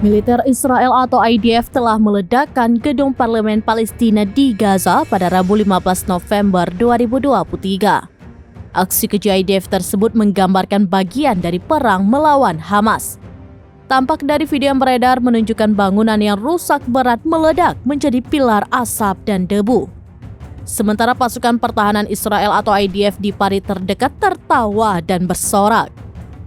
Militer Israel atau IDF telah meledakkan gedung parlemen Palestina di Gaza pada Rabu 15 November 2023. Aksi keji IDF tersebut menggambarkan bagian dari perang melawan Hamas. Tampak dari video yang beredar menunjukkan bangunan yang rusak berat meledak menjadi pilar asap dan debu. Sementara pasukan pertahanan Israel atau IDF di parit terdekat tertawa dan bersorak.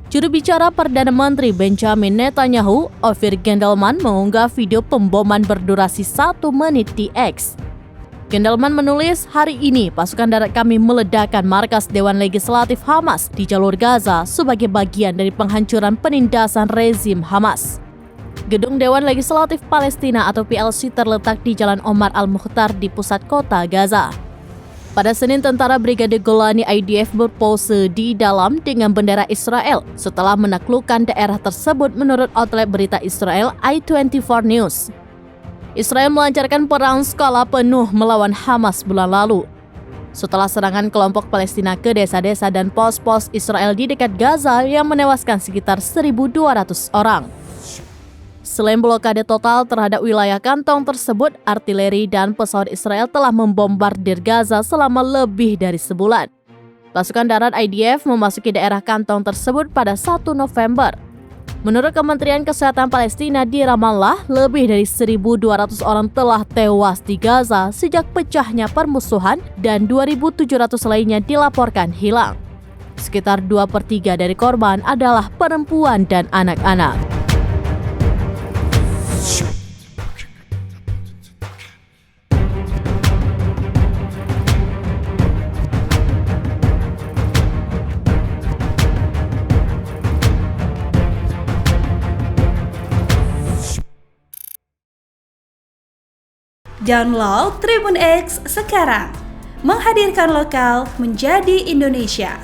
Juru bicara Perdana Menteri Benjamin Netanyahu, Ophir Gendelman, mengunggah video pemboman berdurasi 1 menit di X. Gendelman menulis, "Hari ini pasukan darat kami meledakkan markas Dewan Legislatif Hamas di jalur Gaza sebagai bagian dari penghancuran penindasan rezim Hamas." Gedung Dewan Legislatif Palestina atau PLC terletak di Jalan Omar Al-Mukhtar di pusat kota Gaza. Pada Senin, tentara Brigade Golani IDF berpose di dalam dengan bendera Israel setelah menaklukkan daerah tersebut menurut outlet berita Israel I24 News. Israel melancarkan perang skala penuh melawan Hamas bulan lalu. Setelah serangan kelompok Palestina ke desa-desa dan pos-pos Israel di dekat Gaza yang menewaskan sekitar 1.200 orang. Selain blokade total terhadap wilayah kantong tersebut, artileri dan pesawat Israel telah membombardir Gaza selama lebih dari sebulan. Pasukan darat IDF memasuki daerah kantong tersebut pada 1 November. Menurut Kementerian Kesehatan Palestina di Ramallah, lebih dari 1.200 orang telah tewas di Gaza sejak pecahnya permusuhan dan 2.700 lainnya dilaporkan hilang. Sekitar 2/3 dari korban adalah perempuan dan anak-anak. Download Tribun X sekarang, menghadirkan lokal menjadi Indonesia.